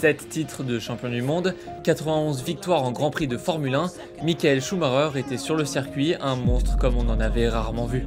7 titres de champion du monde, 91 victoires en Grand Prix de Formule 1, Michael Schumacher était sur le circuit un monstre comme on en avait rarement vu.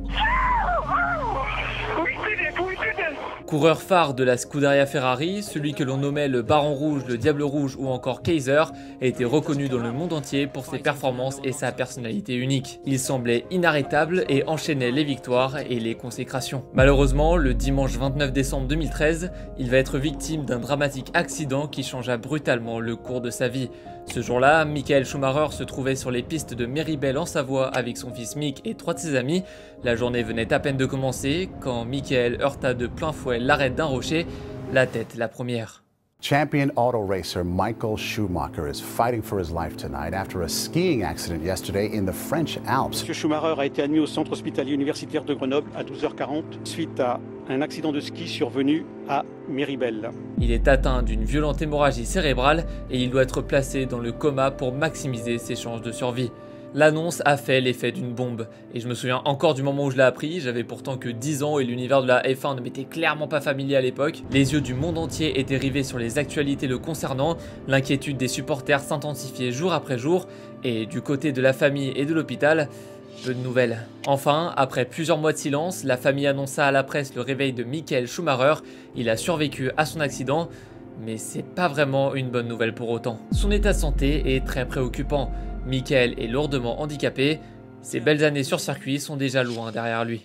Coureur phare de la Scuderia Ferrari, celui que l'on nommait le Baron Rouge, le Diable Rouge ou encore Kaiser, a été reconnu dans le monde entier pour ses performances et sa personnalité unique. Il semblait inarrêtable et enchaînait les victoires et les consécrations. Malheureusement, le dimanche 29 décembre 2013, il va être victime d'un dramatique accident qui changea brutalement le cours de sa vie. Ce jour-là, Michael Schumacher se trouvait sur les pistes de Méribel en Savoie avec son fils Mick et 3 de ses amis. La journée venait à peine de commencer quand Michael heurta de plein fouet l'arête d'un rocher, la tête la première. Champion auto racer Michael Schumacher is fighting for his life tonight after a skiing accident yesterday in the French Alps. Monsieur Schumacher a été admis au centre hospitalier universitaire de Grenoble à 12h40 suite à un accident de ski survenu à Méribel. Il est atteint d'une violente hémorragie cérébrale et il doit être placé dans le coma pour maximiser ses chances de survie. L'annonce a fait l'effet d'une bombe, et je me souviens encore du moment où je l'ai appris, j'avais pourtant que 10 ans et l'univers de la F1 ne m'était clairement pas familier à l'époque. Les yeux du monde entier étaient rivés sur les actualités le concernant, l'inquiétude des supporters s'intensifiait jour après jour, et du côté de la famille et de l'hôpital, peu de nouvelles. Enfin, après plusieurs mois de silence, la famille annonça à la presse le réveil de Michael Schumacher. Il a survécu à son accident, mais c'est pas vraiment une bonne nouvelle pour autant. Son état de santé est très préoccupant. Michael est lourdement handicapé, ses belles années sur circuit sont déjà loin derrière lui.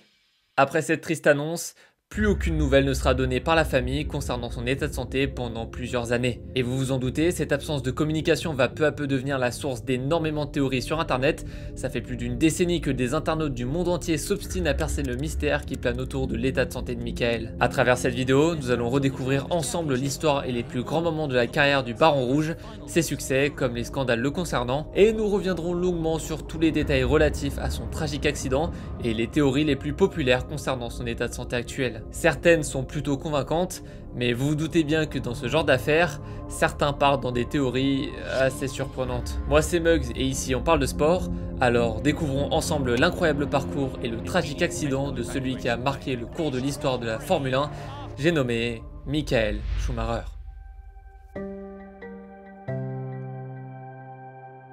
Après cette triste annonce, plus aucune nouvelle ne sera donnée par la famille concernant son état de santé pendant plusieurs années. Et vous vous en doutez, cette absence de communication va peu à peu devenir la source d'énormément de théories sur internet. Ça fait plus d'une décennie que des internautes du monde entier s'obstinent à percer le mystère qui plane autour de l'état de santé de Michael. À travers cette vidéo, nous allons redécouvrir ensemble l'histoire et les plus grands moments de la carrière du Baron Rouge, ses succès comme les scandales le concernant, et nous reviendrons longuement sur tous les détails relatifs à son tragique accident et les théories les plus populaires concernant son état de santé actuel. Certaines sont plutôt convaincantes, mais vous vous doutez bien que dans ce genre d'affaires, certains partent dans des théories assez surprenantes. Moi c'est Mugs et ici on parle de sport, alors découvrons ensemble l'incroyable parcours et le tragique accident de celui qui a marqué le cours de l'histoire de la Formule 1, j'ai nommé Michael Schumacher.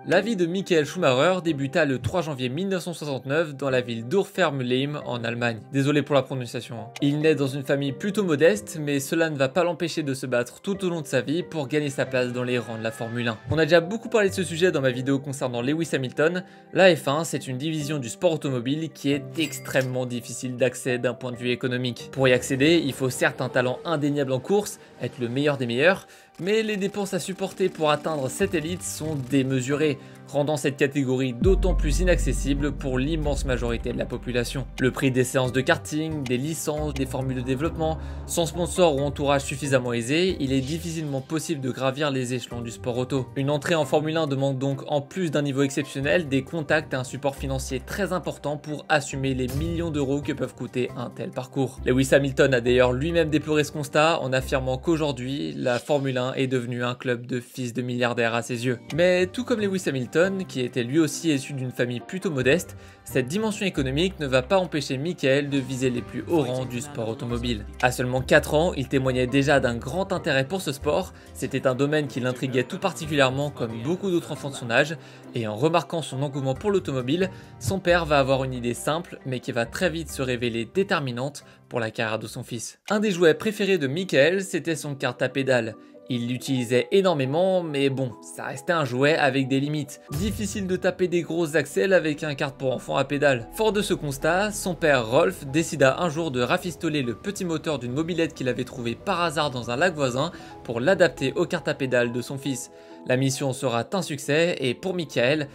La vie de Michael Schumacher débuta le 3 janvier 1969 dans la ville d'Urfermleim en Allemagne. Désolé pour la prononciation. Il naît dans une famille plutôt modeste, mais cela ne va pas l'empêcher de se battre tout au long de sa vie pour gagner sa place dans les rangs de la Formule 1. On a déjà beaucoup parlé de ce sujet dans ma vidéo concernant Lewis Hamilton. La F1, c'est une division du sport automobile qui est extrêmement difficile d'accès d'un point de vue économique. Pour y accéder, il faut certes un talent indéniable en course, être le meilleur des meilleurs, mais les dépenses à supporter pour atteindre cette élite sont démesurées, rendant cette catégorie d'autant plus inaccessible pour l'immense majorité de la population. Le prix des séances de karting, des licences, des formules de développement, sans sponsor ou entourage suffisamment aisé, il est difficilement possible de gravir les échelons du sport auto. Une entrée en Formule 1 demande donc, en plus d'un niveau exceptionnel, des contacts et un support financier très important pour assumer les millions d'euros que peuvent coûter un tel parcours. Lewis Hamilton a d'ailleurs lui-même déploré ce constat en affirmant qu'aujourd'hui, la Formule 1 est devenue un club de fils de milliardaires à ses yeux. Mais tout comme Lewis Hamilton, qui était lui aussi issu d'une famille plutôt modeste, cette dimension économique ne va pas empêcher Michael de viser les plus hauts rangs du sport automobile. À seulement 4 ans, il témoignait déjà d'un grand intérêt pour ce sport, c'était un domaine qui l'intriguait tout particulièrement comme beaucoup d'autres enfants de son âge, et en remarquant son engouement pour l'automobile, son père va avoir une idée simple mais qui va très vite se révéler déterminante pour la carrière de son fils. Un des jouets préférés de Michael, c'était son kart à pédales. Il l'utilisait énormément, mais bon, ça restait un jouet avec des limites. Difficile de taper des grosses axelles avec un kart pour enfants à pédales. Fort de ce constat, son père Rolf décida un jour de rafistoler le petit moteur d'une mobilette qu'il avait trouvé par hasard dans un lac voisin pour l'adapter au kart à pédales de son fils. La mission sera un succès et pour Michael,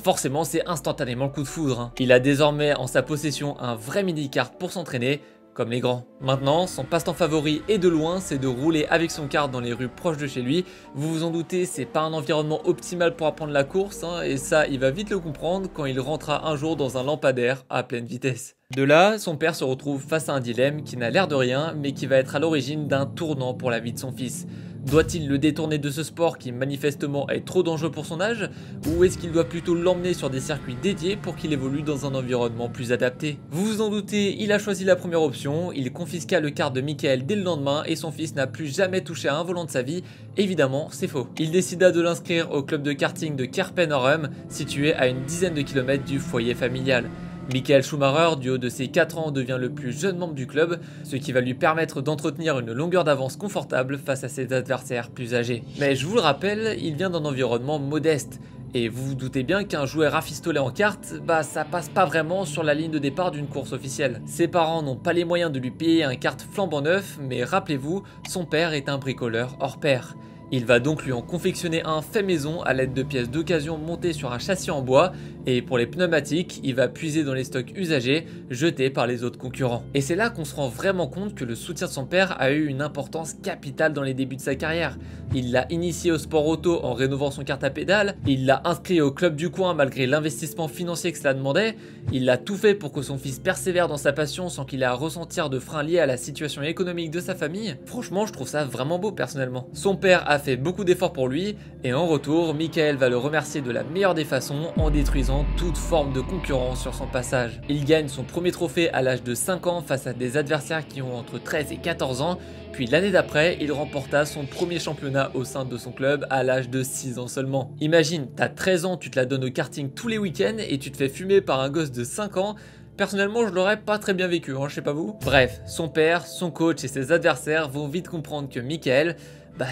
forcément c'est instantanément le coup de foudre. Il a désormais en sa possession un vrai mini-kart pour s'entraîner, comme les grands. Maintenant, son passe-temps favori et de loin, c'est de rouler avec son kart dans les rues proches de chez lui. Vous vous en doutez, c'est pas un environnement optimal pour apprendre la course, et ça, il va vite le comprendre quand il rentrera un jour dans un lampadaire à pleine vitesse. De là, son père se retrouve face à un dilemme qui n'a l'air de rien, mais qui va être à l'origine d'un tournant pour la vie de son fils. Doit-il le détourner de ce sport qui manifestement est trop dangereux pour son âge, ou est-ce qu'il doit plutôt l'emmener sur des circuits dédiés pour qu'il évolue dans un environnement plus adapté? Vous vous en doutez, il a choisi la première option, il confisqua le kart de Michael dès le lendemain et son fils n'a plus jamais touché à un volant de sa vie. Évidemment, c'est faux. Il décida de l'inscrire au club de karting de Kerpen-Orum, situé à une dizaine de kilomètres du foyer familial. Michael Schumacher, du haut de ses 4 ans, devient le plus jeune membre du club, ce qui va lui permettre d'entretenir une longueur d'avance confortable face à ses adversaires plus âgés. Mais je vous le rappelle, il vient d'un environnement modeste. Et vous vous doutez bien qu'un joueur rafistolé en kart, ça passe pas vraiment sur la ligne de départ d'une course officielle. Ses parents n'ont pas les moyens de lui payer un kart flambant neuf, mais rappelez-vous, son père est un bricoleur hors pair. Il va donc lui en confectionner un fait maison à l'aide de pièces d'occasion montées sur un châssis en bois, et pour les pneumatiques, il va puiser dans les stocks usagés jetés par les autres concurrents. Et c'est là qu'on se rend vraiment compte que le soutien de son père a eu une importance capitale dans les débuts de sa carrière. Il l'a initié au sport auto en rénovant son kart à pédales, il l'a inscrit au club du coin malgré l'investissement financier que cela demandait, il a tout fait pour que son fils persévère dans sa passion sans qu'il ait à ressentir de freins liés à la situation économique de sa famille. Franchement, je trouve ça vraiment beau personnellement. Son père a fait beaucoup d'efforts pour lui et en retour, Michael va le remercier de la meilleure des façons en détruisant toute forme de concurrence sur son passage. Il gagne son premier trophée à l'âge de 5 ans face à des adversaires qui ont entre 13 et 14 ans, puis l'année d'après, il remporta son premier championnat au sein de son club à l'âge de 6 ans seulement. Imagine, t'as 13 ans, tu te la donnes au karting tous les week-ends et tu te fais fumer par un gosse de 5 ans. Personnellement, je l'aurais pas très bien vécu, je sais pas vous. Bref, son père, son coach et ses adversaires vont vite comprendre que Michael,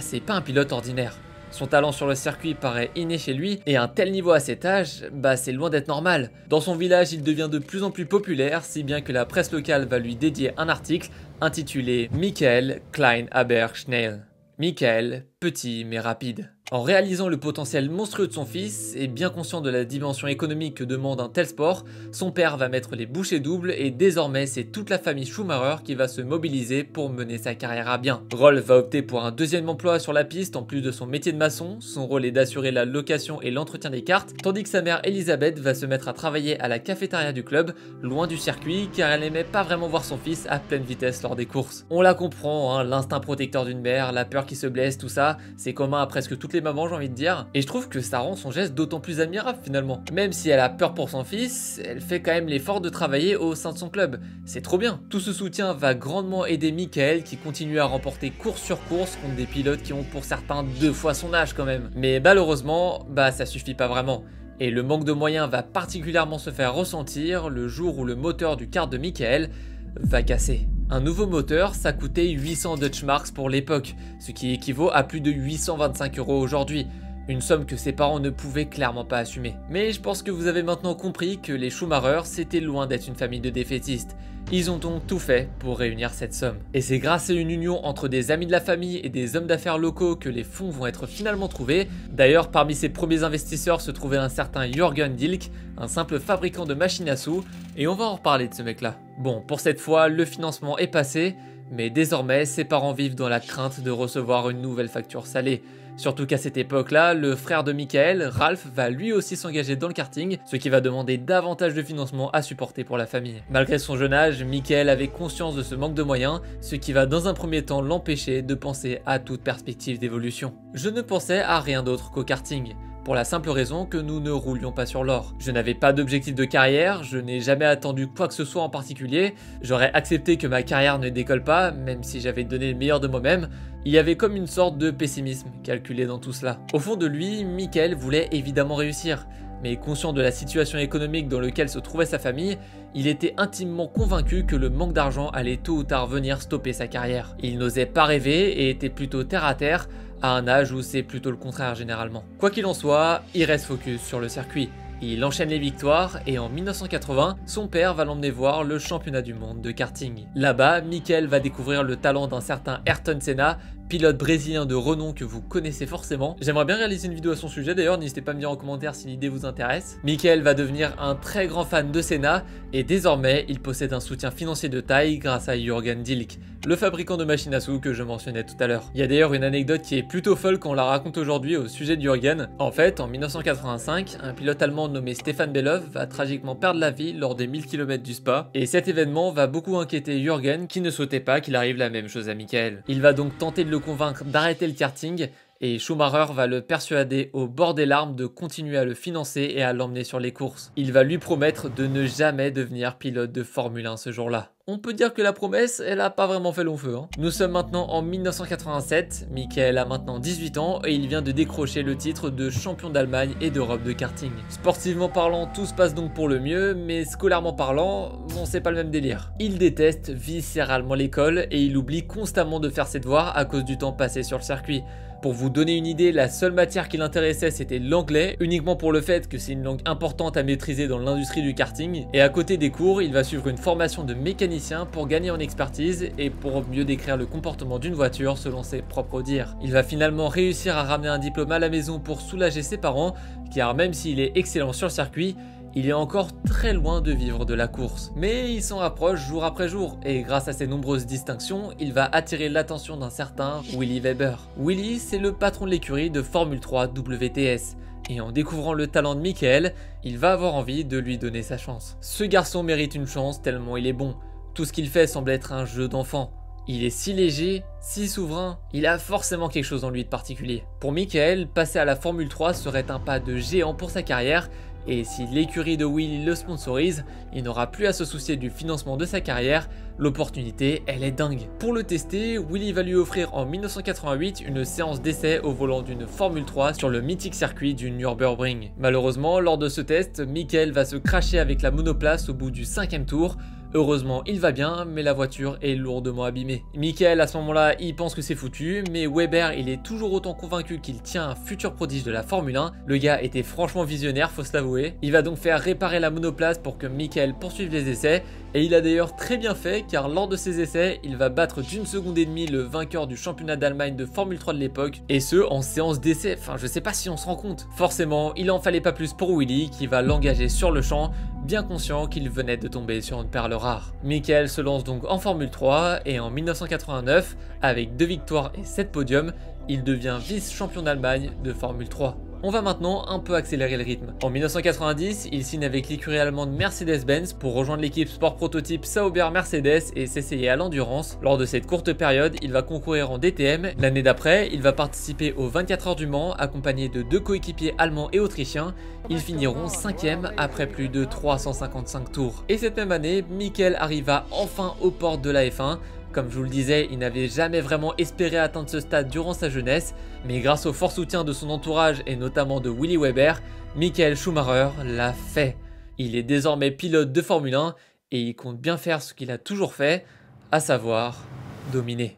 c'est pas un pilote ordinaire. Son talent sur le circuit paraît inné chez lui et un tel niveau à cet âge, c'est loin d'être normal. Dans son village, il devient de plus en plus populaire, si bien que la presse locale va lui dédier un article intitulé Michael Klein aber schnell. Michael, petit mais rapide. En réalisant le potentiel monstrueux de son fils et bien conscient de la dimension économique que demande un tel sport, son père va mettre les bouchées doubles et désormais c'est toute la famille Schumacher qui va se mobiliser pour mener sa carrière à bien. Rolf va opter pour un deuxième emploi sur la piste en plus de son métier de maçon, son rôle est d'assurer la location et l'entretien des karts, tandis que sa mère Elisabeth va se mettre à travailler à la cafétéria du club, loin du circuit car elle n'aimait pas vraiment voir son fils à pleine vitesse lors des courses. On la comprend, l'instinct protecteur d'une mère, la peur qui se blesse, tout ça, c'est commun à presque toutes les mamans, j'ai envie de dire, et je trouve que ça rend son geste d'autant plus admirable finalement. Même si elle a peur pour son fils, elle fait quand même l'effort de travailler au sein de son club. C'est trop bien. Tout ce soutien va grandement aider Michael qui continue à remporter course sur course contre des pilotes qui ont pour certains 2 fois son âge quand même. Mais malheureusement, ça suffit pas vraiment. Et le manque de moyens va particulièrement se faire ressentir le jour où le moteur du kart de Michael va casser. Un nouveau moteur, ça coûtait 800 Deutschmarks pour l'époque, ce qui équivaut à plus de 825 € aujourd'hui. Une somme que ses parents ne pouvaient clairement pas assumer. Mais je pense que vous avez maintenant compris que les Schumacher, c'était loin d'être une famille de défaitistes. Ils ont donc tout fait pour réunir cette somme. Et c'est grâce à une union entre des amis de la famille et des hommes d'affaires locaux que les fonds vont être finalement trouvés. D'ailleurs, parmi ses premiers investisseurs se trouvait un certain Jürgen Dilk, un simple fabricant de machines à sous, et on va en reparler de ce mec-là. Bon, pour cette fois, le financement est passé, mais désormais, ses parents vivent dans la crainte de recevoir une nouvelle facture salée. Surtout qu'à cette époque-là, le frère de Michael, Ralph, va lui aussi s'engager dans le karting, ce qui va demander davantage de financement à supporter pour la famille. Malgré son jeune âge, Michael avait conscience de ce manque de moyens, ce qui va dans un premier temps l'empêcher de penser à toute perspective d'évolution. Je ne pensais à rien d'autre qu'au karting. Pour la simple raison que nous ne roulions pas sur l'or. Je n'avais pas d'objectif de carrière, je n'ai jamais attendu quoi que ce soit en particulier, j'aurais accepté que ma carrière ne décolle pas, même si j'avais donné le meilleur de moi-même. Il y avait comme une sorte de pessimisme calculé dans tout cela. Au fond de lui, Michael voulait évidemment réussir, mais conscient de la situation économique dans laquelle se trouvait sa famille, il était intimement convaincu que le manque d'argent allait tôt ou tard venir stopper sa carrière. Il n'osait pas rêver et était plutôt terre à terre, à un âge où c'est plutôt le contraire généralement. Quoi qu'il en soit, il reste focus sur le circuit. Il enchaîne les victoires et en 1980, son père va l'emmener voir le championnat du monde de karting. Là-bas, Michael va découvrir le talent d'un certain Ayrton Senna, pilote brésilien de renom que vous connaissez forcément. J'aimerais bien réaliser une vidéo à son sujet d'ailleurs, n'hésitez pas à me dire en commentaire si l'idée vous intéresse. Michael va devenir un très grand fan de Senna et désormais il possède un soutien financier de taille grâce à Jürgen Dilk, le fabricant de machines à sous que je mentionnais tout à l'heure. Il y a d'ailleurs une anecdote qui est plutôt folle quand on la raconte aujourd'hui au sujet de Jürgen. En fait, en 1985, un pilote allemand nommé Stefan Bellof va tragiquement perdre la vie lors des 1000 km du Spa et cet événement va beaucoup inquiéter Jürgen qui ne souhaitait pas qu'il arrive la même chose à Michael. Il va donc tenter de le le convaincre d'arrêter le karting et Schumacher va le persuader au bord des larmes de continuer à le financer et à l'emmener sur les courses. Il va lui promettre de ne jamais devenir pilote de Formule 1 ce jour-là. On peut dire que la promesse, elle a pas vraiment fait long feu. Nous sommes maintenant en 1987, Michael a maintenant 18 ans et il vient de décrocher le titre de champion d'Allemagne et d'Europe de karting. Sportivement parlant, tout se passe donc pour le mieux, mais scolairement parlant, bon, c'est pas le même délire. Il déteste viscéralement l'école et il oublie constamment de faire ses devoirs à cause du temps passé sur le circuit. Pour vous donner une idée, la seule matière qui l'intéressait c'était l'anglais, uniquement pour le fait que c'est une langue importante à maîtriser dans l'industrie du karting. Et à côté des cours, il va suivre une formation de mécanicien pour gagner en expertise et pour mieux décrire le comportement d'une voiture selon ses propres dires. Il va finalement réussir à ramener un diplôme à la maison pour soulager ses parents, car même s'il est excellent sur le circuit, il est encore très loin de vivre de la course. Mais il s'en rapproche jour après jour et grâce à ses nombreuses distinctions, il va attirer l'attention d'un certain Willy Weber. Willy, c'est le patron de l'écurie de Formule 3 WTS. Et en découvrant le talent de Michael, il va avoir envie de lui donner sa chance. Ce garçon mérite une chance tellement il est bon. Tout ce qu'il fait semble être un jeu d'enfant. Il est si léger, si souverain, il a forcément quelque chose en lui de particulier. Pour Michael, passer à la Formule 3 serait un pas de géant pour sa carrière. Et si l'écurie de Willy le sponsorise, il n'aura plus à se soucier du financement de sa carrière, l'opportunité elle est dingue. Pour le tester, Willy va lui offrir en 1988 une séance d'essai au volant d'une Formule 3 sur le mythique circuit du Nürburgring. Malheureusement, lors de ce test, Michael va se cracher avec la monoplace au bout du 5e tour. Heureusement, il va bien, mais la voiture est lourdement abîmée. Michael, à ce moment-là, il pense que c'est foutu, mais Weber, il est toujours autant convaincu qu'il tient un futur prodige de la Formule 1. Le gars était franchement visionnaire, faut se l'avouer. Il va donc faire réparer la monoplace pour que Michael poursuive les essais, et il a d'ailleurs très bien fait, car lors de ses essais, il va battre d'1,5 seconde le vainqueur du championnat d'Allemagne de Formule 3 de l'époque, et ce, en séance d'essai. Enfin, je sais pas si on se rend compte. Forcément, il en fallait pas plus pour Willy, qui va l'engager sur le champ, bien conscient qu'il venait de tomber sur une perle rare. Michael se lance donc en Formule 3 et en 1989, avec 2 victoires et 7 podiums, il devient vice-champion d'Allemagne de Formule 3. On va maintenant un peu accélérer le rythme. En 1990, il signe avec l'écurie allemande Mercedes-Benz pour rejoindre l'équipe sport prototype Sauber Mercedes et s'essayer à l'endurance. Lors de cette courte période, il va concourir en DTM. L'année d'après, il va participer aux 24 heures du Mans accompagné de 2 coéquipiers allemands et autrichiens. Ils finiront 5e après plus de 355 tours. Et cette même année, Michael arriva enfin aux portes de la F1. Comme je vous le disais, il n'avait jamais vraiment espéré atteindre ce stade durant sa jeunesse, mais grâce au fort soutien de son entourage et notamment de Willy Weber, Michael Schumacher l'a fait. Il est désormais pilote de Formule 1 et il compte bien faire ce qu'il a toujours fait, à savoir dominer.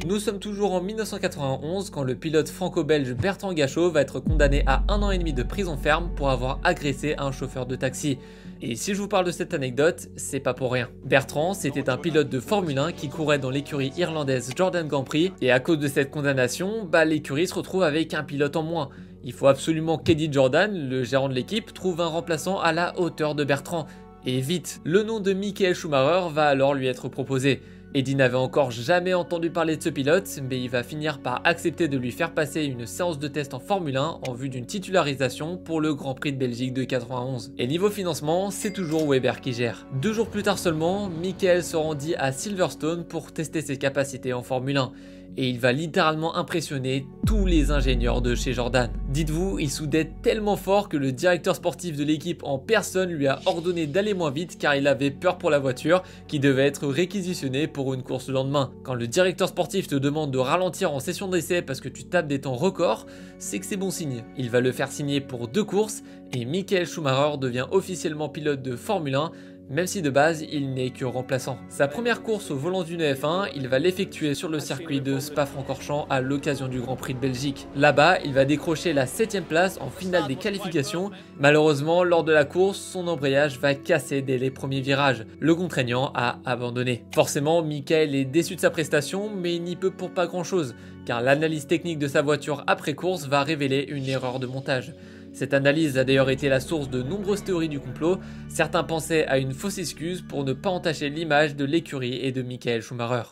Nous sommes toujours en 1991 quand le pilote franco-belge Bertrand Gachot va être condamné à 1 an et demi de prison ferme pour avoir agressé un chauffeur de taxi. Et si je vous parle de cette anecdote, c'est pas pour rien. Bertrand, c'était un pilote de Formule 1 qui courait dans l'écurie irlandaise Jordan Grand Prix et à cause de cette condamnation, l'écurie se retrouve avec un pilote en moins. Il faut absolument qu'Eddie Jordan, le gérant de l'équipe, trouve un remplaçant à la hauteur de Bertrand. Et vite, le nom de Michael Schumacher va alors lui être proposé. Eddie n'avait encore jamais entendu parler de ce pilote, mais il va finir par accepter de lui faire passer une séance de test en Formule 1 en vue d'une titularisation pour le Grand Prix de Belgique de 91. Et niveau financement, c'est toujours Weber qui gère. 2 jours plus tard seulement, Michael se rendit à Silverstone pour tester ses capacités en Formule 1. Et il va littéralement impressionner tous les ingénieurs de chez Jordan. Dites-vous, il soudait tellement fort que le directeur sportif de l'équipe en personne lui a ordonné d'aller moins vite car il avait peur pour la voiture qui devait être réquisitionnée pour une course le lendemain. Quand le directeur sportif te demande de ralentir en session d'essai parce que tu tapes des temps records, c'est que c'est bon signe. Il va le faire signer pour 2 courses et Michael Schumacher devient officiellement pilote de Formule 1. Même si de base, il n'est que remplaçant. Sa première course au volant d'une F1, il va l'effectuer sur le circuit de Spa-Francorchamps à l'occasion du Grand Prix de Belgique. Là-bas, il va décrocher la 7e place en finale des qualifications. Malheureusement, lors de la course, son embrayage va casser dès les premiers virages, le contraignant à abandonner. Forcément, Michael est déçu de sa prestation, mais il n'y peut pour pas grand-chose, car l'analyse technique de sa voiture après course va révéler une erreur de montage. Cette analyse a d'ailleurs été la source de nombreuses théories du complot. Certains pensaient à une fausse excuse pour ne pas entacher l'image de l'écurie et de Michael Schumacher.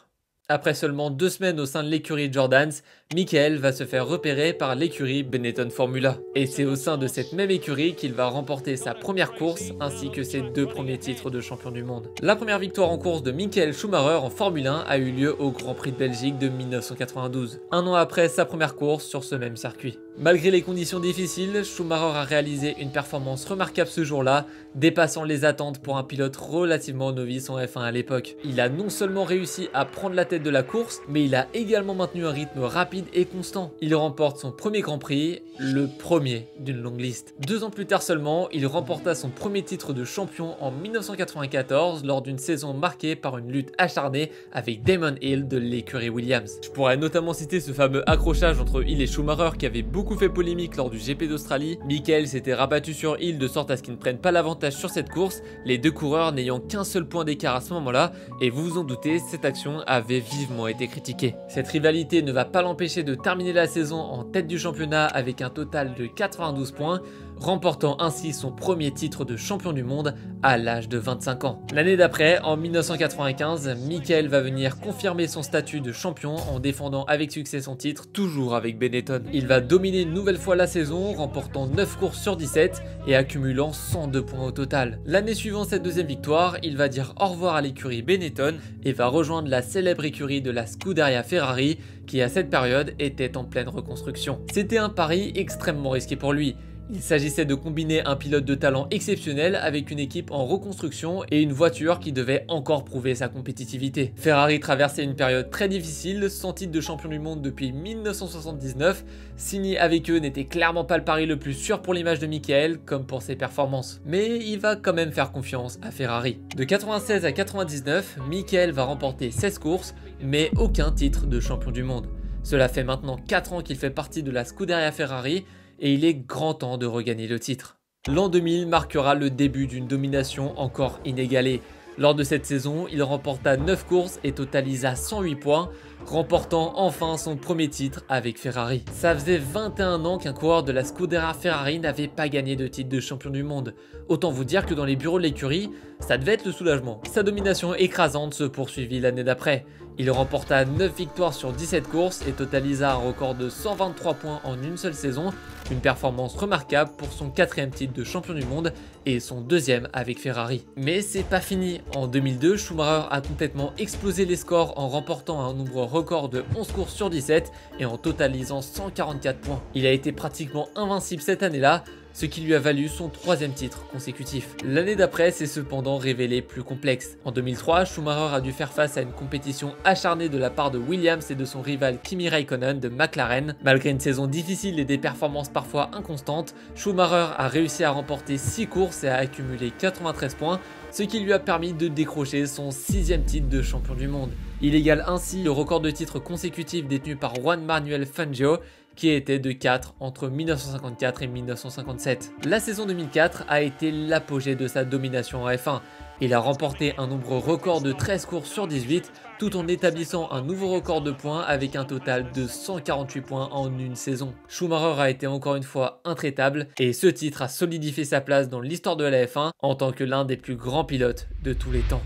Après seulement 2 semaines au sein de l'écurie Jordans, Michael va se faire repérer par l'écurie Benetton Formula. Et c'est au sein de cette même écurie qu'il va remporter sa première course ainsi que ses 2 premiers titres de champion du monde. La première victoire en course de Michael Schumacher en Formule 1 a eu lieu au Grand Prix de Belgique de 1992, un an après sa première course sur ce même circuit. Malgré les conditions difficiles, Schumacher a réalisé une performance remarquable ce jour-là, dépassant les attentes pour un pilote relativement novice en F1 à l'époque. Il a non seulement réussi à prendre la tête de la course, mais il a également maintenu un rythme rapide et constant. Il remporte son premier Grand Prix, le premier d'une longue liste. 2 ans plus tard seulement, il remporta son premier titre de champion en 1994 lors d'une saison marquée par une lutte acharnée avec Damon Hill de l'écurie Williams. Je pourrais notamment citer ce fameux accrochage entre Hill et Schumacher qui avait beaucoup fait polémique lors du GP d'Australie. Michael s'était rabattu sur Hill de sorte à ce qu'il ne prenne pas l'avantage sur cette course, les 2 coureurs n'ayant qu'un seul point d'écart à ce moment-là, et vous vous en doutez, cette action avait vivement été critiquée. Cette rivalité ne va pas l'empêcher de terminer la saison en tête du championnat avec un total de 92 points, remportant ainsi son premier titre de champion du monde à l'âge de 25 ans. L'année d'après, en 1995, Michael va venir confirmer son statut de champion en défendant avec succès son titre, toujours avec Benetton. Il va dominer une nouvelle fois la saison, remportant 9 courses sur 17 et accumulant 102 points au total. L'année suivant cette deuxième victoire, il va dire au revoir à l'écurie Benetton et va rejoindre la célèbre écurie de la Scuderia Ferrari qui à cette période était en pleine reconstruction. C'était un pari extrêmement risqué pour lui. Il s'agissait de combiner un pilote de talent exceptionnel avec une équipe en reconstruction et une voiture qui devait encore prouver sa compétitivité. Ferrari traversait une période très difficile, sans titre de champion du monde depuis 1979. Signer avec eux n'était clairement pas le pari le plus sûr pour l'image de Michael, comme pour ses performances. Mais il va quand même faire confiance à Ferrari. De 96 à 99, Michael va remporter 16 courses, mais aucun titre de champion du monde. Cela fait maintenant 4 ans qu'il fait partie de la Scuderia Ferrari, et il est grand temps de regagner le titre. L'an 2000 marquera le début d'une domination encore inégalée. Lors de cette saison, il remporta 9 courses et totalisa 108 points, remportant enfin son premier titre avec Ferrari. Ça faisait 21 ans qu'un coureur de la Scuderia Ferrari n'avait pas gagné de titre de champion du monde. Autant vous dire que dans les bureaux de l'écurie, ça devait être le soulagement. Sa domination écrasante se poursuivit l'année d'après. Il remporta 9 victoires sur 17 courses et totalisa un record de 123 points en une seule saison, une performance remarquable pour son 4e titre de champion du monde et son 2e avec Ferrari. Mais c'est pas fini. En 2002, Schumacher a complètement explosé les scores en remportant un nombre record de 11 courses sur 17 et en totalisant 144 points. Il a été pratiquement invincible cette année-là, ce qui lui a valu son 3e titre consécutif. L'année d'après s'est cependant révélée plus complexe. En 2003, Schumacher a dû faire face à une compétition acharnée de la part de Williams et de son rival Kimi Räikkönen de McLaren. Malgré une saison difficile et des performances parfois inconstantes, Schumacher a réussi à remporter 6 courses et à accumuler 93 points, ce qui lui a permis de décrocher son 6e titre de champion du monde. Il égale ainsi le record de titres consécutifs détenu par Juan Manuel Fangio, qui était de 4 entre 1954 et 1957. La saison 2004 a été l'apogée de sa domination en F1. Il a remporté un nombre record de 13 courses sur 18, tout en établissant un nouveau record de points avec un total de 148 points en une saison. Schumacher a été encore une fois intraitable et ce titre a solidifié sa place dans l'histoire de la F1 en tant que l'un des plus grands pilotes de tous les temps.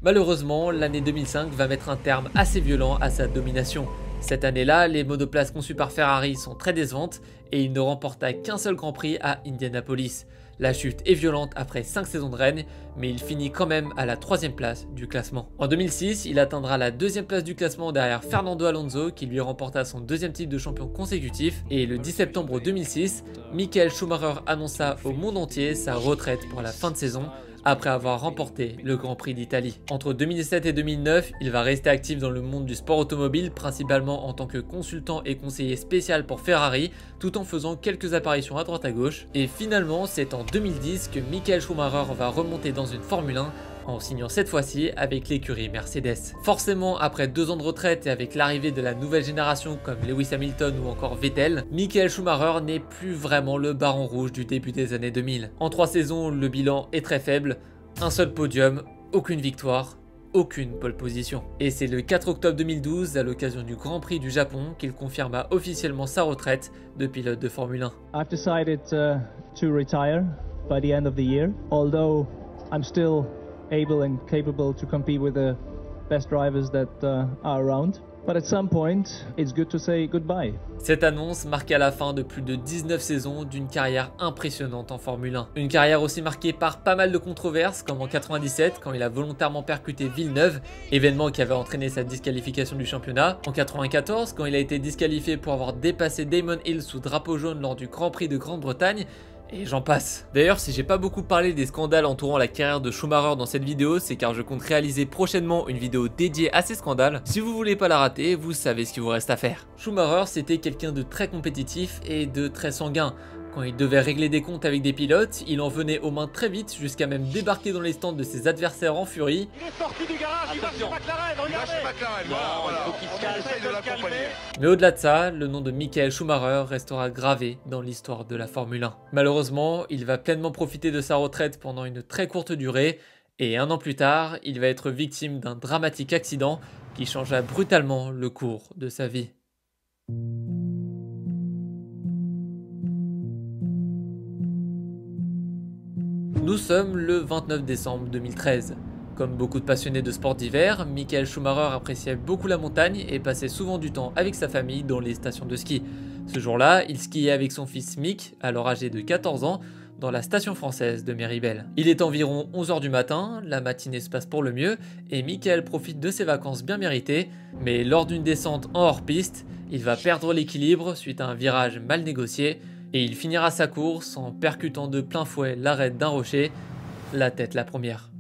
Malheureusement, l'année 2005 va mettre un terme assez violent à sa domination. Cette année-là, les monoplaces conçues par Ferrari sont très décevantes et il ne remporta qu'un seul Grand Prix à Indianapolis. La chute est violente après 5 saisons de règne, mais il finit quand même à la 3e place du classement. En 2006, il atteindra la 2e place du classement derrière Fernando Alonso qui lui remporta son 2e titre de champion consécutif, et le 10 septembre 2006, Michael Schumacher annonça au monde entier sa retraite pour la fin de saison, après avoir remporté le Grand Prix d'Italie. Entre 2007 et 2009, il va rester actif dans le monde du sport automobile, principalement en tant que consultant et conseiller spécial pour Ferrari, tout en faisant quelques apparitions à droite à gauche. Et finalement, c'est en 2010 que Michael Schumacher va remonter dans une Formule 1, en signant cette fois-ci avec l'écurie Mercedes. Forcément, après 2 ans de retraite et avec l'arrivée de la nouvelle génération comme Lewis Hamilton ou encore Vettel, Michael Schumacher n'est plus vraiment le baron rouge du début des années 2000. En 3 saisons, le bilan est très faible, un seul podium, aucune victoire, aucune pole position. Et c'est le 4 octobre 2012, à l'occasion du Grand Prix du Japon, qu'il confirma officiellement sa retraite de pilote de Formule 1. I've decided to retire by the end of the year, although I'm still able and capable to compete with the best drivers that are around. But at some point, it's good to say goodbye. Cette annonce marqua la fin de plus de 19 saisons d'une carrière impressionnante en Formule 1. Une carrière aussi marquée par pas mal de controverses, comme en 97 quand il a volontairement percuté Villeneuve, événement qui avait entraîné sa disqualification du championnat. En 94 quand il a été disqualifié pour avoir dépassé Damon Hill sous drapeau jaune lors du Grand Prix de Grande-Bretagne. Et j'en passe. D'ailleurs, si j'ai pas beaucoup parlé des scandales entourant la carrière de Schumacher dans cette vidéo, c'est car je compte réaliser prochainement une vidéo dédiée à ces scandales. Si vous voulez pas la rater, vous savez ce qu'il vous reste à faire. Schumacher, c'était quelqu'un de très compétitif et de très sanguin. Quand il devait régler des comptes avec des pilotes, il en venait aux mains très vite jusqu'à même débarquer dans les stands de ses adversaires en furie. Il est sorti du garage, il va chez McLaren, regardez. Voilà. Il faut qu'il se calme, de l'accompagner. Mais au-delà de ça, le nom de Michael Schumacher restera gravé dans l'histoire de la Formule 1. Malheureusement, il va pleinement profiter de sa retraite pendant une très courte durée et un an plus tard, il va être victime d'un dramatique accident qui changea brutalement le cours de sa vie. Nous sommes le 29 décembre 2013. Comme beaucoup de passionnés de sport d'hiver, Michael Schumacher appréciait beaucoup la montagne et passait souvent du temps avec sa famille dans les stations de ski. Ce jour-là, il skiait avec son fils Mick, alors âgé de 14 ans, dans la station française de Méribel. Il est environ 11 h du matin, la matinée se passe pour le mieux et Michael profite de ses vacances bien méritées, mais lors d'une descente en hors-piste, il va perdre l'équilibre suite à un virage mal négocié et il finira sa course en percutant de plein fouet l'arête d'un rocher, la tête la première.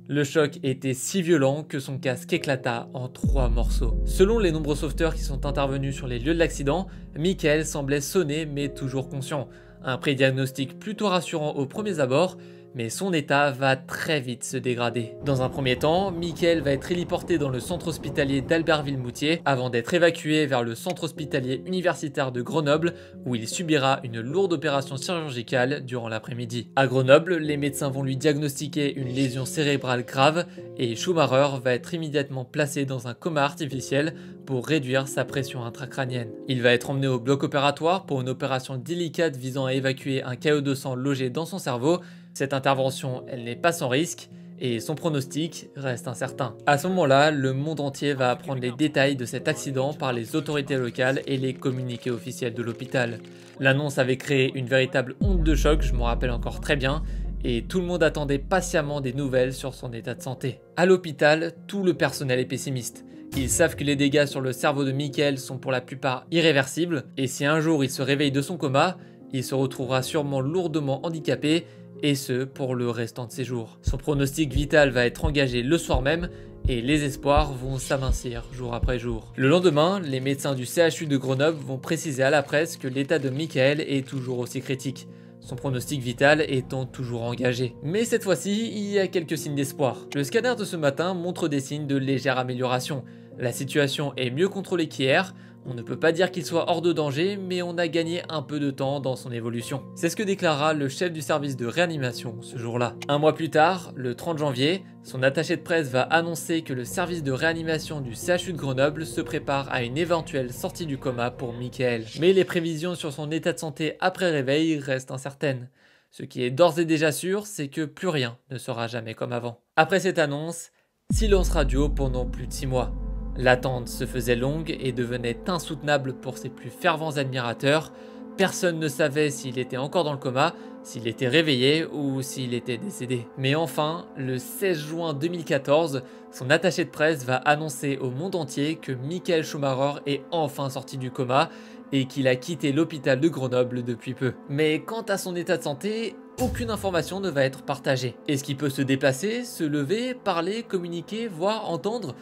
Le choc était si violent que son casque éclata en 3 morceaux. Selon les nombreux sauveteurs qui sont intervenus sur les lieux de l'accident, Michael semblait sonner mais toujours conscient. Un pré-diagnostic plutôt rassurant aux premiers abords, mais son état va très vite se dégrader. Dans un premier temps, Michael va être héliporté dans le centre hospitalier d'Albertville-Moutier avant d'être évacué vers le centre hospitalier universitaire de Grenoble où il subira une lourde opération chirurgicale durant l'après-midi. À Grenoble, les médecins vont lui diagnostiquer une lésion cérébrale grave et Schumacher va être immédiatement placé dans un coma artificiel pour réduire sa pression intracrânienne. Il va être emmené au bloc opératoire pour une opération délicate visant à évacuer un caillot de sang logé dans son cerveau. Cette intervention, elle n'est pas sans risque et son pronostic reste incertain. À ce moment-là, le monde entier va apprendre les détails de cet accident par les autorités locales et les communiqués officiels de l'hôpital. L'annonce avait créé une véritable onde de choc, je m'en rappelle encore très bien, et tout le monde attendait patiemment des nouvelles sur son état de santé. À l'hôpital, tout le personnel est pessimiste. Ils savent que les dégâts sur le cerveau de Michael sont pour la plupart irréversibles, et si un jour il se réveille de son coma, il se retrouvera sûrement lourdement handicapé, et ce pour le restant de ses jours. Son pronostic vital va être engagé le soir même et les espoirs vont s'amincir jour après jour. Le lendemain, les médecins du CHU de Grenoble vont préciser à la presse que l'état de Michael est toujours aussi critique, son pronostic vital étant toujours engagé. Mais cette fois-ci, il y a quelques signes d'espoir. Le scanner de ce matin montre des signes de légère amélioration. La situation est mieux contrôlée qu'hier. On ne peut pas dire qu'il soit hors de danger, mais on a gagné un peu de temps dans son évolution. C'est ce que déclara le chef du service de réanimation ce jour-là. Un mois plus tard, le 30 janvier, son attaché de presse va annoncer que le service de réanimation du CHU de Grenoble se prépare à une éventuelle sortie du coma pour Michael. Mais les prévisions sur son état de santé après réveil restent incertaines. Ce qui est d'ores et déjà sûr, c'est que plus rien ne sera jamais comme avant. Après cette annonce, silence radio pendant plus de 6 mois. L'attente se faisait longue et devenait insoutenable pour ses plus fervents admirateurs. Personne ne savait s'il était encore dans le coma, s'il était réveillé ou s'il était décédé. Mais enfin, le 16 juin 2014, son attaché de presse va annoncer au monde entier que Michael Schumacher est enfin sorti du coma et qu'il a quitté l'hôpital de Grenoble depuis peu. Mais quant à son état de santé, aucune information ne va être partagée. Est-ce qu'il peut se déplacer, se lever, parler, communiquer, voir, entendre ?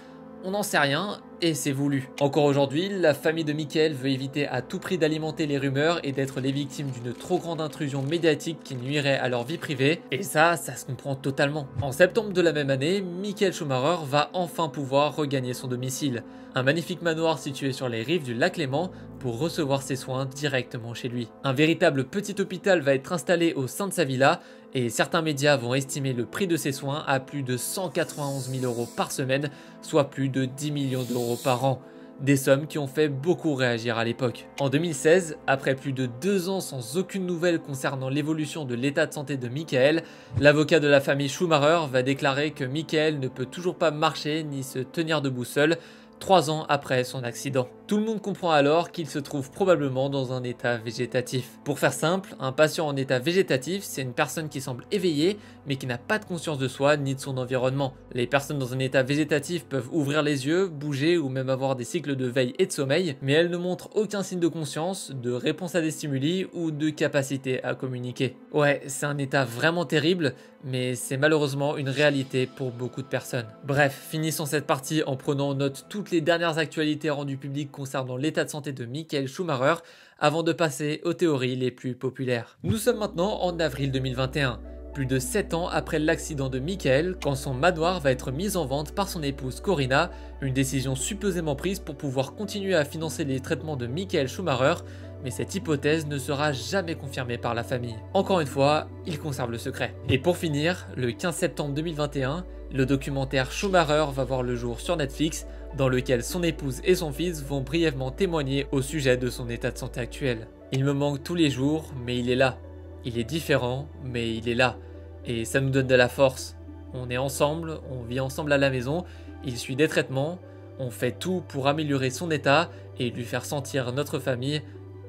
On n'en sait rien et c'est voulu. Encore aujourd'hui, la famille de Michael veut éviter à tout prix d'alimenter les rumeurs et d'être les victimes d'une trop grande intrusion médiatique qui nuirait à leur vie privée. Et ça se comprend totalement. En septembre de la même année, Michael Schumacher va enfin pouvoir regagner son domicile. Un magnifique manoir situé sur les rives du lac Léman pour recevoir ses soins directement chez lui. Un véritable petit hôpital va être installé au sein de sa villa et certains médias vont estimer le prix de ses soins à plus de 191 000 € par semaine, soit plus de 10 millions d'euros par an. Des sommes qui ont fait beaucoup réagir à l'époque. En 2016, après plus de 2 ans sans aucune nouvelle concernant l'évolution de l'état de santé de Michael, l'avocat de la famille Schumacher va déclarer que Michael ne peut toujours pas marcher ni se tenir debout seul, 3 ans après son accident. Tout le monde comprend alors qu'il se trouve probablement dans un état végétatif. Pour faire simple, un patient en état végétatif, c'est une personne qui semble éveillée, mais qui n'a pas de conscience de soi ni de son environnement. Les personnes dans un état végétatif peuvent ouvrir les yeux, bouger ou même avoir des cycles de veille et de sommeil, mais elles ne montrent aucun signe de conscience, de réponse à des stimuli ou de capacité à communiquer. Ouais, c'est un état vraiment terrible, mais c'est malheureusement une réalité pour beaucoup de personnes. Bref, finissons cette partie en prenant en note toutes les dernières actualités rendues publiques concernant l'état de santé de Michael Schumacher avant de passer aux théories les plus populaires. Nous sommes maintenant en avril 2021, plus de 7 ans après l'accident de Michael, quand son manoir va être mis en vente par son épouse Corinna, une décision supposément prise pour pouvoir continuer à financer les traitements de Michael Schumacher, mais cette hypothèse ne sera jamais confirmée par la famille. Encore une fois, il conserve le secret. Et pour finir, le 15 septembre 2021, le documentaire Schumacher va voir le jour sur Netflix, dans lequel son épouse et son fils vont brièvement témoigner au sujet de son état de santé actuel. Il me manque tous les jours, mais il est là. Il est différent, mais il est là. Et ça nous donne de la force. On est ensemble, on vit ensemble à la maison, il suit des traitements, on fait tout pour améliorer son état et lui faire sentir notre famille,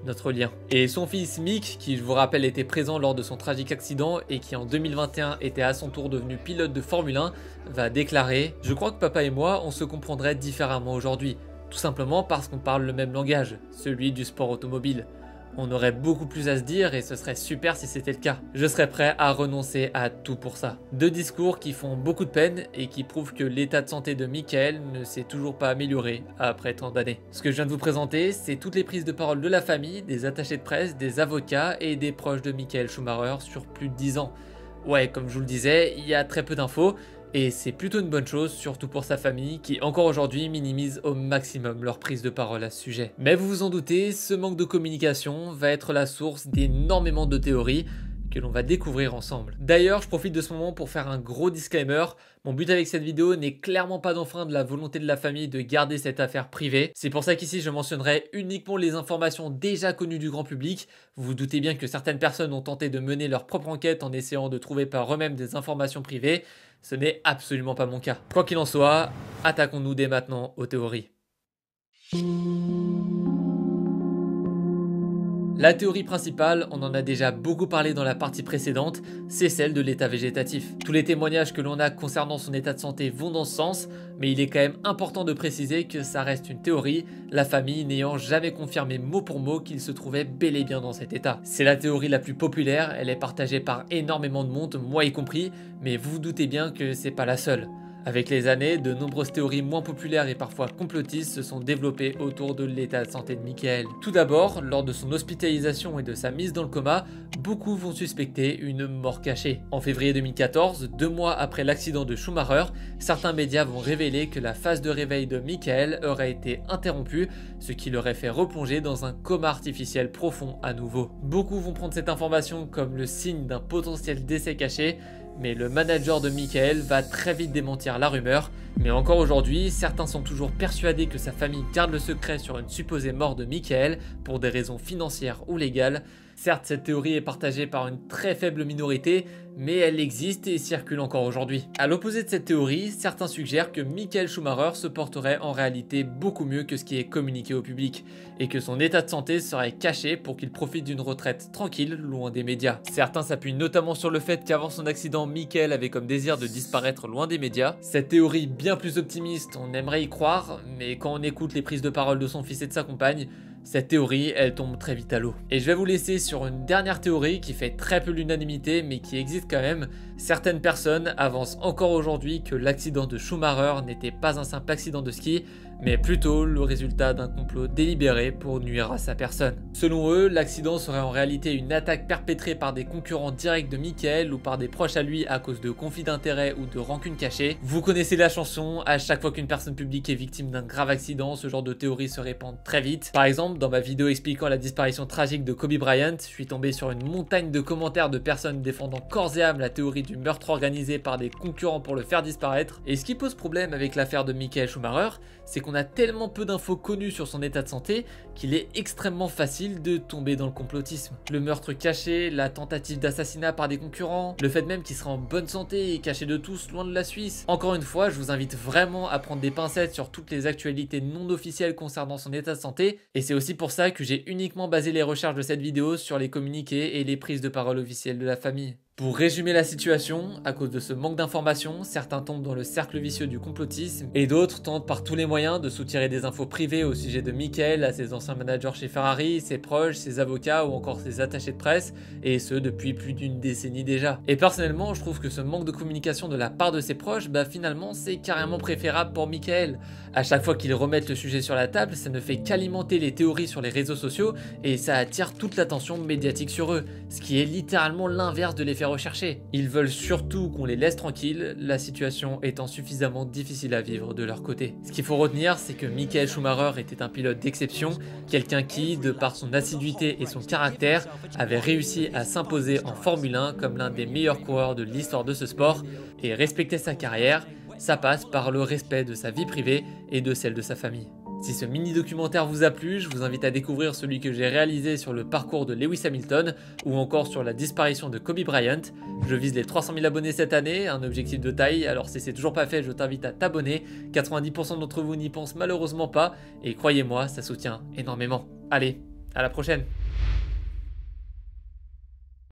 notre lien. Et son fils Mick, qui je vous rappelle était présent lors de son tragique accident et qui en 2021 était à son tour devenu pilote de Formule 1, va déclarer « Je crois que papa et moi on se comprendrait différemment aujourd'hui, tout simplement parce qu'on parle le même langage, celui du sport automobile. On aurait beaucoup plus à se dire et ce serait super si c'était le cas. Je serais prêt à renoncer à tout pour ça. » Deux discours qui font beaucoup de peine et qui prouvent que l'état de santé de Michael ne s'est toujours pas amélioré après tant d'années. Ce que je viens de vous présenter, c'est toutes les prises de parole de la famille, des attachés de presse, des avocats et des proches de Michael Schumacher sur plus de 10 ans. Ouais, comme je vous le disais, il y a très peu d'infos, et c'est plutôt une bonne chose, surtout pour sa famille, qui encore aujourd'hui minimise au maximum leur prise de parole à ce sujet. Mais vous vous en doutez, ce manque de communication va être la source d'énormément de théories que l'on va découvrir ensemble. D'ailleurs, je profite de ce moment pour faire un gros disclaimer. Mon but avec cette vidéo n'est clairement pas d'enfreindre la volonté de la famille de garder cette affaire privée. C'est pour ça qu'ici je mentionnerai uniquement les informations déjà connues du grand public. Vous vous doutez bien que certaines personnes ont tenté de mener leur propre enquête en essayant de trouver par eux-mêmes des informations privées. Ce n'est absolument pas mon cas. Quoi qu'il en soit, attaquons-nous dès maintenant aux théories. La théorie principale, on en a déjà beaucoup parlé dans la partie précédente, c'est celle de l'état végétatif. Tous les témoignages que l'on a concernant son état de santé vont dans ce sens, mais il est quand même important de préciser que ça reste une théorie, la famille n'ayant jamais confirmé mot pour mot qu'il se trouvait bel et bien dans cet état. C'est la théorie la plus populaire, elle est partagée par énormément de monde, moi y compris, mais vous vous doutez bien que c'est pas la seule. Avec les années, de nombreuses théories moins populaires et parfois complotistes se sont développées autour de l'état de santé de Michael. Tout d'abord, lors de son hospitalisation et de sa mise dans le coma, beaucoup vont suspecter une mort cachée. En février 2014, 2 mois après l'accident de Schumacher, certains médias vont révéler que la phase de réveil de Michael aurait été interrompue, ce qui l'aurait fait replonger dans un coma artificiel profond à nouveau. Beaucoup vont prendre cette information comme le signe d'un potentiel décès caché, mais le manager de Michael va très vite démentir la rumeur. Mais encore aujourd'hui, certains sont toujours persuadés que sa famille garde le secret sur une supposée mort de Michael pour des raisons financières ou légales. Certes, cette théorie est partagée par une très faible minorité, mais elle existe et circule encore aujourd'hui. À l'opposé de cette théorie, certains suggèrent que Michael Schumacher se porterait en réalité beaucoup mieux que ce qui est communiqué au public, et que son état de santé serait caché pour qu'il profite d'une retraite tranquille, loin des médias. Certains s'appuient notamment sur le fait qu'avant son accident, Michael avait comme désir de disparaître loin des médias. Cette théorie bien plus optimiste, on aimerait y croire, mais quand on écoute les prises de parole de son fils et de sa compagne, cette théorie, elle tombe très vite à l'eau. Et je vais vous laisser sur une dernière théorie qui fait très peu l'unanimité mais qui existe quand même. Certaines personnes avancent encore aujourd'hui que l'accident de Schumacher n'était pas un simple accident de ski, mais plutôt le résultat d'un complot délibéré pour nuire à sa personne. Selon eux, l'accident serait en réalité une attaque perpétrée par des concurrents directs de Michael ou par des proches à lui à cause de conflits d'intérêts ou de rancune cachée. Vous connaissez la chanson, à chaque fois qu'une personne publique est victime d'un grave accident, ce genre de théorie se répand très vite. Par exemple, exemple, dans ma vidéo expliquant la disparition tragique de Kobe Bryant, je suis tombé sur une montagne de commentaires de personnes défendant corps et âme la théorie du meurtre organisé par des concurrents pour le faire disparaître. Et ce qui pose problème avec l'affaire de Michael Schumacher, c'est qu'on a tellement peu d'infos connues sur son état de santé qu'il est extrêmement facile de tomber dans le complotisme. Le meurtre caché, la tentative d'assassinat par des concurrents, le fait même qu'il serait en bonne santé et caché de tous loin de la Suisse. Encore une fois, je vous invite vraiment à prendre des pincettes sur toutes les actualités non officielles concernant son état de santé, et c'est aussi pour ça que j'ai uniquement basé les recherches de cette vidéo sur les communiqués et les prises de parole officielles de la famille. Pour résumer la situation, à cause de ce manque d'informations, certains tombent dans le cercle vicieux du complotisme et d'autres tentent par tous les moyens de soutirer des infos privées au sujet de Michael à ses anciens managers chez Ferrari, ses proches, ses avocats ou encore ses attachés de presse, et ce depuis plus d'une décennie déjà. Et personnellement, je trouve que ce manque de communication de la part de ses proches, finalement c'est carrément préférable pour Michael. À chaque fois qu'ils remettent le sujet sur la table, ça ne fait qu'alimenter les théories sur les réseaux sociaux et ça attire toute l'attention médiatique sur eux, ce qui est littéralement l'inverse de l'effet recherché. Ils veulent surtout qu'on les laisse tranquilles, la situation étant suffisamment difficile à vivre de leur côté. Ce qu'il faut retenir, c'est que Michael Schumacher était un pilote d'exception, quelqu'un qui, de par son assiduité et son caractère, avait réussi à s'imposer en Formule 1 comme l'un des meilleurs coureurs de l'histoire de ce sport, et respecter sa carrière, ça passe par le respect de sa vie privée et de celle de sa famille. Si ce mini-documentaire vous a plu, je vous invite à découvrir celui que j'ai réalisé sur le parcours de Lewis Hamilton ou encore sur la disparition de Kobe Bryant. Je vise les 300 000 abonnés cette année, un objectif de taille, alors si c'est toujours pas fait, je t'invite à t'abonner. 90% d'entre vous n'y pensent malheureusement pas, et croyez-moi, ça soutient énormément. Allez, à la prochaine!